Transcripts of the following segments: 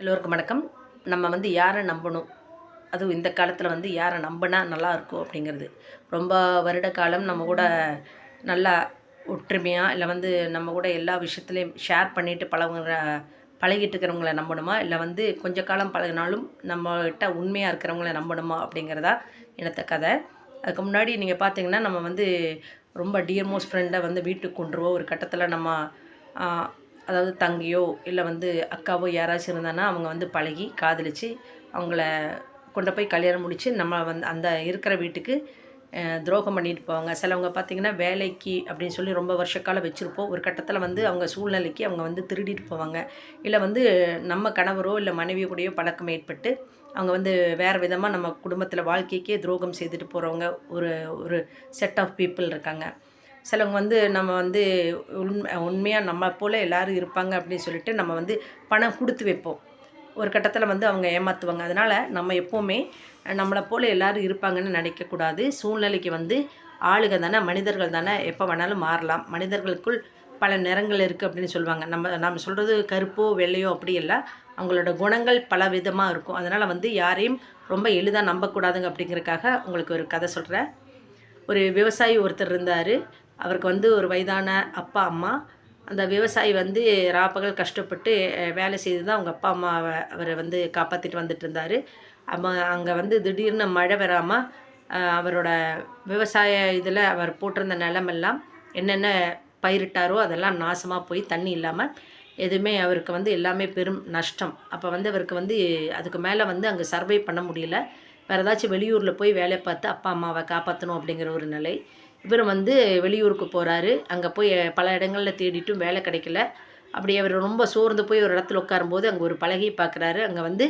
எல்லோருக்கும் வணக்கம். நம்ம யாரை நம்பணும், அதுவும் இந்த காலத்தில் யாரை நம்பினா நல்லாயிருக்கும் அப்படிங்கிறது. ரொம்ப வருட காலம் நம்ம கூட நல்லா ஒற்றுமையாக இல்லை நம்ம கூட எல்லா விஷயத்துலையும் ஷேர் பண்ணிவிட்டு பழகிட்டு இருக்கிறவங்கள நம்பணுமா, இல்லை கொஞ்ச காலம் பழகினாலும் நம்மகிட்ட உண்மையாக இருக்கிறவங்கள நம்பணுமா அப்படிங்கிறதா எனத்த கதை. அதுக்கு முன்னாடி நீங்கள் பார்த்தீங்கன்னா, நம்ம ரொம்ப டியர் மோஸ்ட் ஃப்ரெண்டை வீட்டுக்கு கொண்டுருவோம். ஒரு கட்டத்தில் நம்ம அதாவது தங்கியோ இல்லை அக்காவோ யாராச்சும் இருந்தாங்கன்னா அவங்க பழகி காதலித்து அவங்கள கொண்டு போய் கல்யாணம் முடித்து நம்ம அந்த இருக்கிற வீட்டுக்கு துரோகம் பண்ணிட்டு போவாங்க. சிலவங்க பார்த்திங்கன்னா வேலைக்கு அப்படின்னு சொல்லி ரொம்ப வருஷக்காலம் வச்சுருப்போம். ஒரு கட்டத்தில் அவங்க சூழ்நிலைக்கு அவங்க திருடிட்டு போவாங்க. இல்லை நம்ம கணவரோ இல்லை மனைவியோ கூடயோ பழக்கம் ஏற்பட்டு அவங்க வேறு விதமாக நம்ம குடும்பத்தில் வாழ்க்கைக்கே துரோகம் செய்துட்டு போகிறவங்க ஒரு ஒரு செட் ஆஃப் பீப்புள் இருக்காங்க. சிலவங்க நம்ம உண்மையாக நம்ம போல் எல்லோரும் இருப்பாங்க அப்படின்னு சொல்லிட்டு நம்ம பணம் கொடுத்து வைப்போம். ஒரு கட்டத்தில் அவங்க ஏமாற்றுவாங்க. அதனால் நம்ம எப்போவுமே நம்மளை போல் எல்லோரும் இருப்பாங்கன்னு நினைக்கக்கூடாது. சூழ்நிலைக்கு ஆளுக தானே, மனிதர்கள் தானே, எப்போ வேணாலும் மாறலாம். மனிதர்களுக்குள் பல நிறங்கள் இருக்குது அப்படின்னு சொல்லுவாங்க. நம்ம சொல்கிறது கருப்போ வெள்ளையோ அப்படி இல்லை, அவங்களோட குணங்கள் பல விதமாக இருக்கும். அதனால் யாரையும் ரொம்ப எளிதாக நம்பக்கூடாதுங்க. அப்படிங்கிறதுக்காக உங்களுக்கு ஒரு கதை சொல்கிறேன். ஒரு விவசாயி ஒருத்தர் இருந்தார். அவருக்கு ஒரு வயதான அப்பா அம்மா. அந்த விவசாயி ராப்பகல் கஷ்டப்பட்டு வேலை செய்து தான் அவங்க அப்பா அம்மாவை அவர் காப்பாற்றிட்டு வந்துட்டு இருந்தார். அங்கே திடீர்னு மழை வராமல் அவரோட விவசாய இதில் அவர் போட்டிருந்த நிலமெல்லாம் என்னென்ன பயிரிட்டாரோ அதெல்லாம் நாசமாக போய் தண்ணி இல்லாமல் எதுவுமே அவருக்கு எல்லாமே பெரும் நஷ்டம். அப்போ அவருக்கு அதுக்கு மேலே அங்கே சர்வை பண்ண முடியல. வேறு ஏதாச்சும் வெளியூரில் போய் வேலை பார்த்து அப்பா அம்மாவை காப்பாற்றணும் அப்படிங்கிற ஒரு நிலை. இவர் வெளியூருக்கு போகிறாரு. அங்கே போய் பல இடங்களில் தேடிட்டும் வேலை கிடைக்கல. அப்படி அவர் ரொம்ப சோர்ந்து போய் ஒரு இடத்துல உட்காரும்போது அங்கே ஒரு பலகை பார்க்குறாரு. அங்கே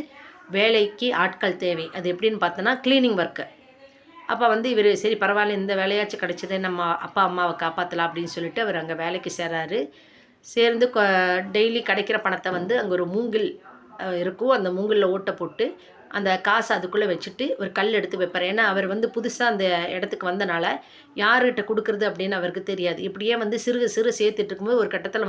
வேலைக்கு ஆட்கள் தேவை. அது எப்படின்னு பார்த்தோன்னா க்ளீனிங் ஒர்க்கு. அப்போ இவர் சரி பரவாயில்ல, இந்த வேலையாச்சும் கிடச்சிது, நம்ம அப்பா அம்மாவை காப்பாற்றலாம் அப்படின்னு சொல்லிட்டு அவர் அங்கே வேலைக்கு சேர்றாரு. சேர்ந்து டெய்லி கிடைக்கிற பணத்தை அங்கே ஒரு மூங்கில் இருக்கும். அந்த மூங்கிலில் ஓட்டை போட்டு அந்த காசை அதுக்குள்ளே வச்சுட்டு ஒரு கல் எடுத்து வைப்பார். ஏன்னா அவர் புதுசாக அந்த இடத்துக்கு வந்தனால யார்கிட்ட கொடுக்குறது அப்படின்னு அவருக்கு தெரியாது. இப்படியே சிறு சிறு சேர்த்துட்டு இருக்கும்போது ஒரு கட்டத்தில்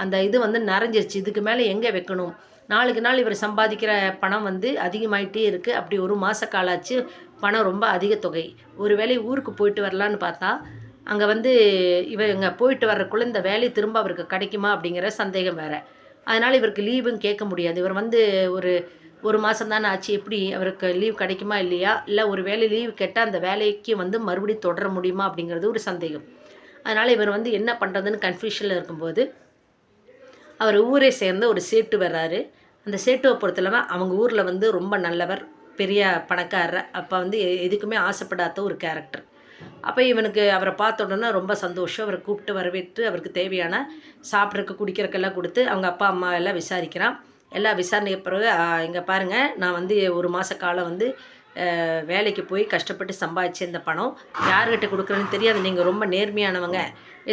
அந்த இது நிறைஞ்சிருச்சு. இதுக்கு மேலே எங்கே வைக்கணும்? நாளுக்கு நாள் இவர் சம்பாதிக்கிற பணம் அதிகமாகிட்டே இருக்குது. அப்படி ஒரு மாத காலாச்சு. பணம் ரொம்ப அதிக தொகை. ஒரு வேளை ஊருக்கு போயிட்டு வரலான்னு பார்த்தா அங்கே இவங்க போயிட்டு வர்றதுக்குள்ளே இந்த வேலை திரும்ப அவருக்கு கிடைக்குமா அப்படிங்கிற சந்தேகம் வேறு. அதனால் இவருக்கு லீவும் கேட்க முடியாது. இவர் ஒரு மாதம் தானே ஆச்சு, எப்படி அவருக்கு லீவ் கிடைக்குமா இல்லையா, இல்லை ஒரு வேலை லீவ் கேட்டால் அந்த வேலைக்கு மறுபடியும் தொடர முடியுமா அப்படிங்கிறது ஒரு சந்தேகம். அதனால் இவர் என்ன பண்ணுறதுன்னு கன்ஃபியூஷனில் இருக்கும்போது அவர் ஊரை சேர்ந்த ஒரு சேட்டு வர்றாரு. அந்த சேட்டுவை பொறுத்தளவு அவங்க ஊரில் ரொம்ப நல்லவர், பெரிய பணக்காரர். அப்போ எதுக்குமே ஆசைப்படாத ஒரு கேரக்டர். அப்போ இவனுக்கு அவரை பார்த்த உடனே ரொம்ப சந்தோஷம். அவரை கூப்பிட்டு வரவேற்று அவருக்கு தேவையான சாப்பிட்றதுக்கு குடிக்கிறதுக்கெல்லாம் கொடுத்து அவங்க அப்பா அம்மா எல்லாம் விசாரிக்கிறான். எல்லா விசாரணைக்கு பிறகு இங்கே பாருங்கள், நான் ஒரு மாத காலம் வேலைக்கு போய் கஷ்டப்பட்டு சம்பாதிச்சு இந்த பணம் யார்கிட்ட கொடுக்குறேன்னு தெரியாது, நீங்கள் ரொம்ப நேர்மையானவங்க,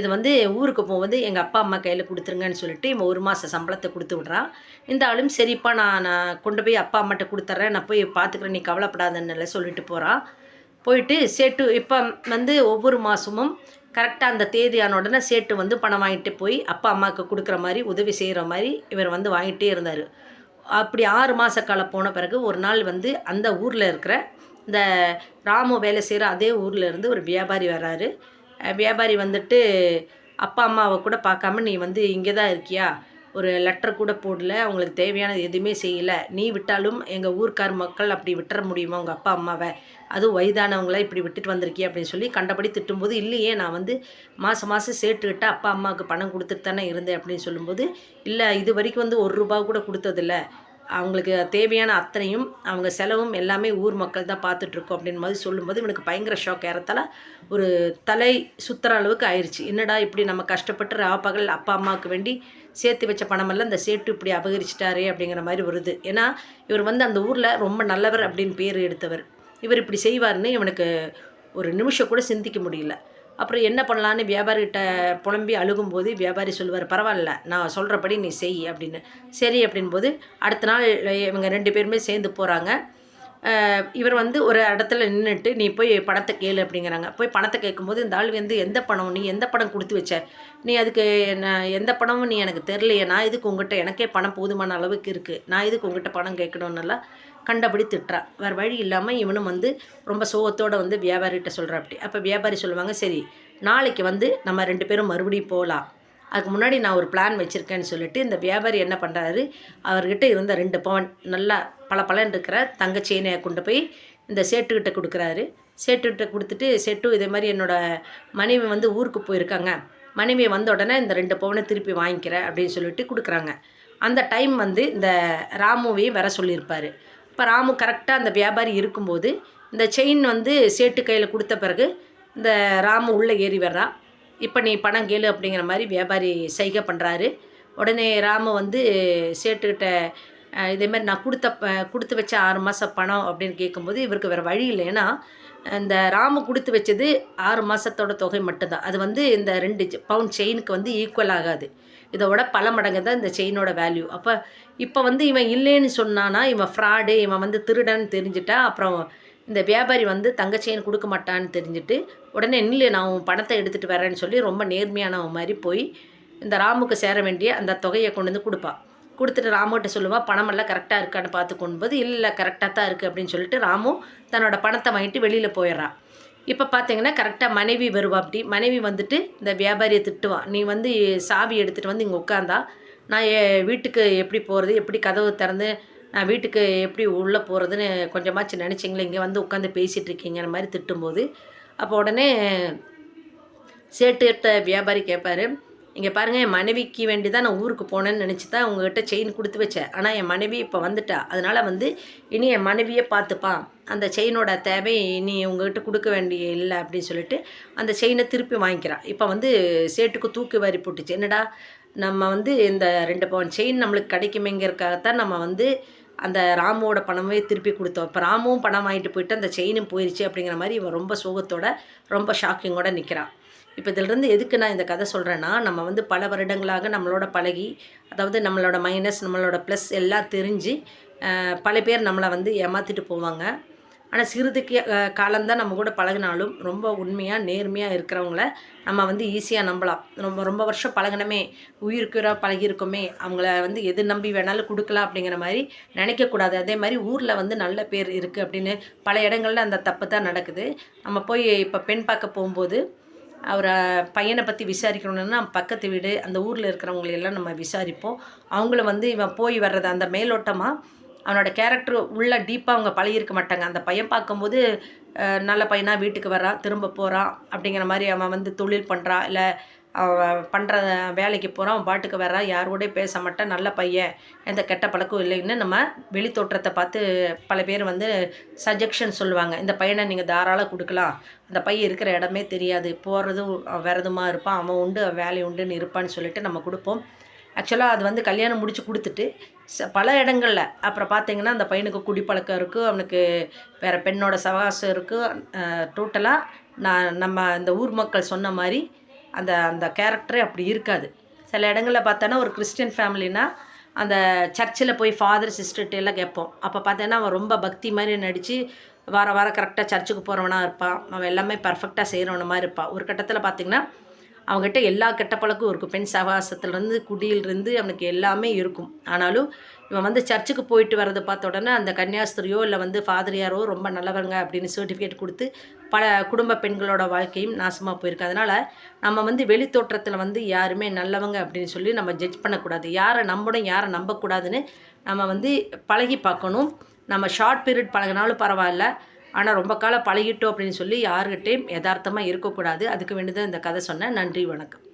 இது ஊருக்கு போகும்போது எங்கள் அப்பா அம்மா கையில் கொடுத்துருங்கன்னு சொல்லிட்டு இவன் ஒரு மாத சம்பளத்தை கொடுத்து விட்றான். இந்த ஆளும் சரிப்பா நான் கொண்டு போய் அப்பா அம்மாட்ட கொடுத்துட்றேன், நான் போய் பார்த்துக்கிறேன், நீ கவலைப்படாதன்னு சொல்லிட்டு போகிறான். போயிட்டு சேட்டு இப்போ ஒவ்வொரு மாதமும் கரெக்டாக அந்த தேதியான உடனே சேட்டு பணம் வாங்கிட்டு போய் அப்பா அம்மாவுக்கு கொடுக்குற மாதிரி உதவி செய்கிற மாதிரி இவர் வாங்கிட்டே இருந்தார். அப்படி 6 மாத காலம் போன பிறகு ஒரு நாள் அந்த ஊரில் இருக்கிற இந்த ராமு வேலை செய்கிற அதே ஊரில் இருந்து ஒரு வியாபாரி வர்றாரு. வியாபாரி அப்பா அம்மாவை கூட பார்க்காம நீ இங்கே தான் இருக்கியா, ஒரு லெட்டர் கூட போடல, அவங்களுக்கு தேவையானது எதுவுமே செய்யலை, நீ விட்டாலும் எங்கள் ஊர்க்கார் மக்கள் அப்படி விட்டுற முடியுமா உங்கள் அப்பா அம்மாவை, அதுவும் வயதானவங்கள இப்படி விட்டுட்டு வந்திருக்கிய அப்படின்னு சொல்லி கண்டபடி திட்டும்போது, இல்லையே நான் மாதம் மாதம் சேட்டுக்கிட்ட அப்பா அம்மாவுக்கு பணம் கொடுத்துட்டு தானே இருந்தேன் அப்படின்னு சொல்லும்போது, இல்லை இது வரைக்கும் ₹1 கூட கொடுத்ததில்ல, அவங்களுக்கு தேவையான அத்தனையும் அவங்க செலவும் எல்லாமே ஊர் மக்கள் தான் பார்த்துட்ருக்கோம் அப்படின்னு மாதிரி சொல்லும்போது இவனுக்கு பயங்கர ஷாக். ஏறத்தால ஒரு தலை சுற்றுற அளவுக்கு ஆயிடுச்சு. என்னடா இப்படி நம்ம கஷ்டப்பட்டு ராப்பகல் அப்பா அம்மாவுக்கு வேண்டி சேர்த்து வச்ச பணமெல்லாம் இந்த சேட்டு இப்படி அபகரிச்சிட்டாரே அப்படிங்கிற மாதிரி வருது. ஏன்னா இவர் அந்த ஊரில் ரொம்ப நல்லவர் அப்படின்னு பேர் எடுத்தவர். இவர் இப்படி செய்வார்னு இவனுக்கு ஒரு நிமிஷம் கூட சிந்திக்க முடியல. அப்புறம் என்ன பண்ணலான்னு வியாபாரிகிட்ட புலம்பி அழுகும்போது வியாபாரி சொல்லுவார், பரவாயில்ல நான் சொல்கிறபடி நீ செய் அப்படின்னு. சரி அப்படின்போது அடுத்த நாள் இவங்க 2 பேருமே சேர்ந்து போகிறாங்க. இவர் வந்து ஒரு இடத்துல நின்றுட்டு நீ போய் பணத்தை கேளு அப்படிங்கிறாங்க. போய் பணத்தை கேட்கும்போது இந்த ஆள் வந்து எந்த பணம் நீ எந்த பணம் கொடுத்து வச்ச, நீ அதுக்கு நான் எந்த பணமும் நீ எனக்கு தெரிலையே, நான் இதுக்கு உங்ககிட்ட எனக்கே பணம் போதுமான அளவுக்கு இருக்குது, நான் இதுக்கு உங்ககிட்ட பணம் கேட்கணுன்னெல்லாம் கண்டபடி திட்டுறா. வேறு வழி இல்லாமல் இவனும் வந்து ரொம்ப சோகத்தோடு வந்து வியாபாரிகிட்ட சொல்கிறாப்படி. அப்போ வியாபாரி சொல்லுவாங்க, சரி நாளைக்கு வந்து நம்ம 2 பேரும் மறுபடியும் போகலாம், அதுக்கு முன்னாடி நான் ஒரு பிளான் வச்சுருக்கேன்னு சொல்லிட்டு இந்த வியாபாரி என்ன பண்ணுறாரு, அவர்கிட்ட இருந்த 2 பவுன் நல்லா பளபளன்னு இருக்கிற தங்க செயினை கொண்டு போய் இந்த சேட்டுக்கிட்ட கொடுக்குறாரு. சேட்டுக்கிட்ட கொடுத்துட்டு, சேட்டு இதே மாதிரி என்னோடய மனைவி வந்து ஊருக்கு போயிருக்காங்க, மனைவியை வந்த உடனே இந்த 2 பவுனை திருப்பி வாங்கிக்கிறேன் அப்படின்னு சொல்லிட்டு கொடுக்குறாங்க. அந்த டைம் வந்து இந்த ராமுவையும் வர சொல்லியிருப்பார். இப்போ ராமு கரெக்டாக அந்த வியாபாரி இருக்கும்போது இந்த செயின் வந்து சேட்டு கையில் கொடுத்த பிறகு இந்த ராமு உள்ளே ஏறி வர்றா. இப்போ நீ பணம் கேளு அப்படிங்கிற மாதிரி வியாபாரி சைகை பண்ணுறாரு. உடனே ராமு வந்து சேட்டுக்கிட்ட இதேமாதிரி நான் கொடுத்து வச்ச 6 மாதம் பணம் அப்படின்னு கேட்கும்போது இவருக்கு வேறு வழி இல்லை. ஏன்னா இந்த ராமு கொடுத்து வச்சது 6 மாதத்தோட தொகை மட்டும்தான். அது வந்து இந்த 2 பவுன் செயினுக்கு வந்து ஈக்குவல் ஆகாது. இதோட பல மடங்கு தான் இந்த செயினோட வேல்யூ. அப்போ இப்போ வந்து இவன் இல்லைன்னு சொன்னானா இவன் ஃப்ராடு, இவன் வந்து திருடன்னு தெரிஞ்சிட்டா அப்புறம் இந்த வியாபாரி வந்து தங்க செயின் கொடுக்க மாட்டான்னு தெரிஞ்சுட்டு உடனே நில்லு நான் உன் பணத்தை எடுத்துகிட்டு வரேன்னு சொல்லி ரொம்ப நேர்மையானவன் மாதிரி போய் இந்த ராமுக்கு சேர வேண்டிய அந்த தொகையை கொண்டு வந்து கொடுப்பாள். கொடுத்துட்டு ராமுகிட்ட சொல்லுவாள், பணமெல்லாம் கரெக்டாக இருக்கான்னு பார்த்து கொண்டும்போது இல்லை கரெக்டாக தான் இருக்குது அப்படின்னு சொல்லிட்டு ராமு தன்னோட பணத்தை வாங்கிட்டு வெளியில் போயிடுறான். இப்போ பார்த்தீங்கன்னா கரெக்டாக மனைவி வருவா. அப்படி மனைவி வந்துட்டு இந்த வியாபாரியை திட்டுவான், நீ வந்து சாவி எடுத்துகிட்டு வந்து இங்கே உட்காந்தா நான் வீட்டுக்கு எப்படி போகிறது, எப்படி கதவு திறந்து நான் வீட்டுக்கு எப்படி உள்ளே போகிறதுன்னு கொஞ்சமாச்சு நினச்சிங்களே, இங்கே வந்து உட்காந்து பேசிகிட்டு இருக்கீங்கிற மாதிரி திட்டும்போது அப்போ உடனே சேட்டுகிட்ட வியாபாரி கேட்பார், இங்கே பாருங்கள் என் மனைவிக்கு வேண்டி தான் நான் ஊருக்கு போனேன்னு நினச்சி தான் உங்கள்கிட்ட செயின் கொடுத்து வச்சேன், ஆனால் என் மனைவி இப்போ வந்துட்டா, அதனால் வந்து இனி என் மனைவியே பார்த்துப்பான், அந்த செயினோட தேவை இனி உங்கள்கிட்ட கொடுக்க வேண்டிய இல்லை அப்படின்னு சொல்லிட்டு அந்த செயினை திருப்பி வாங்கிக்கிறான். இப்போ வந்து சேட்டுக்கு தூக்கி வாரி போட்டுச்சு, என்னடா நம்ம வந்து இந்த 2 பவுன் செயின் நம்மளுக்கு கிடைக்குமேங்கிறதுக்காகத்தான் நம்ம வந்து அந்த ராமுவோட பணமே திருப்பி கொடுத்தோம், இப்போ ராமுவும் பணம் வாங்கிட்டு போயிட்டு அந்த செயினும் போயிடுச்சு அப்படிங்கிற மாதிரி இவன் ரொம்ப சோகத்தோட ரொம்ப ஷாக்கிங்கோட நிற்கிறான். இப்போ இதிலிருந்து எதுக்கு நான் இந்த கதை சொல்கிறேன்னா, நம்ம வந்து பல வருடங்களாக நம்மளோட பழகி, அதாவது நம்மளோட மைனஸ் நம்மளோட ப்ளஸ் எல்லாம் தெரிஞ்சு பல பேர் நம்மளை வந்து ஏமாற்றிட்டு போவாங்க. ஆனால் சிறிதுக்கு காலம்தான் நம்ம கூட பழகினாலும் ரொம்ப உண்மையாக நேர்மையாக இருக்கிறவங்கள நம்ம வந்து ஈஸியாக நம்பலாம். ரொம்ப ரொம்ப வருஷம் பழகினமே, உயிருக்குற பழகியிருக்கோமே, அவங்கள வந்து எது நம்பி வேணாலும் கொடுக்கலாம் அப்படிங்கிற மாதிரி நினைக்கக்கூடாது. அதே மாதிரி ஊரில் வந்து நல்ல பேர் இருக்குது அப்படின்னு பல இடங்களில் அந்த தப்பு தான் நடக்குது. நம்ம போய் இப்போ பெண் பார்க்க போகும்போது அவரை பையனை பற்றி விசாரிக்கணுன்னா பக்கத்து வீடு அந்த ஊரில் இருக்கிறவங்களையெல்லாம் நம்ம விசாரிப்போம். அவங்கள வந்து இவன் போய் வர்றது அந்த மேலோட்டமாக அவனோட கேரக்டர் உள்ள டீப்பாக அவங்க பழகியிருக்க மாட்டாங்க. அந்த பையன் பார்க்கும்போது நல்ல பையனாக வீட்டுக்கு வரான், திரும்ப போகிறான் அப்படிங்கிற மாதிரி அவன் வந்து தொழில் பண்ணுறான், இல்லை அவன் பண்ணுற வேலைக்கு போகிறான், அவன் பாட்டுக்கு வர்றான், யாரோடய பேச மாட்டான், நல்ல பையன், எந்த கெட்ட பழக்கம் இல்லைன்னு நம்ம வெளி தோற்றத்தை பார்த்து பல பேர் வந்து சஜெக்ஷன் சொல்லுவாங்க. இந்த பையனை நீங்கள் தாராளம் கொடுக்கலாம், அந்த பையன் இருக்கிற இடமே தெரியாது, போகிறதும் விரதமா இருப்பான், அவன் உண்டு வேலை உண்டுன்னு இருப்பான்னு சொல்லிட்டு நம்ம கொடுப்போம். ஆக்சுவலாக அது வந்து கல்யாணம் முடித்து கொடுத்துட்டு பல இடங்களில் அப்புறம் பார்த்திங்கன்னா அந்த பையனுக்கு குடிப்பழக்கம் இருக்குது, அவனுக்கு வேறு பெண்ணோட சவகாசம் இருக்குது. டோட்டலாக நம்ம இந்த ஊர் மக்கள் சொன்ன மாதிரி அந்த அந்த கேரக்டரே அப்படி இருக்காது. சில இடங்களில் பார்த்தோன்னா ஒரு கிறிஸ்டியன் ஃபேமிலினா அந்த சர்ச்சில் போய் ஃபாதர் சிஸ்டர்கிட்ட எல்லாம் கேட்போம். அப்போ பார்த்தோன்னா அவன் ரொம்ப பக்தி மாதிரி நடித்து வாரம் கரெக்டாக சர்ச்சுக்கு போகிறவனாக இருப்பான், அவன் எல்லாமே பர்ஃபெக்டாக செய்கிறவன மாதிரி இருப்பான். ஒரு கட்டத்தில் பார்த்திங்கன்னா அவங்ககிட்ட எல்லா கெட்ட பழக்கம் இருக்கும், பெண் சகவாசத்துலேருந்து குடியிலிருந்து அவனுக்கு எல்லாமே இருக்கும். ஆனாலும் இவன் வந்து சர்ச்சுக்கு போயிட்டு வர்றதை பார்த்த உடனே அந்த கன்னியாஸ்திரியோ இல்லை வந்து ஃபாதரியாரோ ரொம்ப நல்லவங்க அப்படின்னு சர்டிஃபிகேட் கொடுத்து பல குடும்ப பெண்களோட வாழ்க்கையும் நாசமாக போயிருக்கு. அதனால் நம்ம வந்து வெளி தோற்றத்தில் வந்து யாருமே நல்லவங்க அப்படின்னு சொல்லி நம்ம ஜட்ஜ் பண்ணக்கூடாது. யாரை நம்பணும் யாரை நம்பக்கூடாதுன்னு நம்ம வந்து பழகி பார்க்கணும். நம்ம ஷார்ட் பீரியட் பழகினாலும் பரவாயில்ல, ஆனால் ரொம்ப காலம் பழகிட்டோம் அப்படின்னு சொல்லி யாருக்கிட்டையும் யதார்த்தமாக இருக்கக்கூடாது. அதுக்கு வேண்டியதான் இந்த கதை சொன்னேன். நன்றி, வணக்கம்.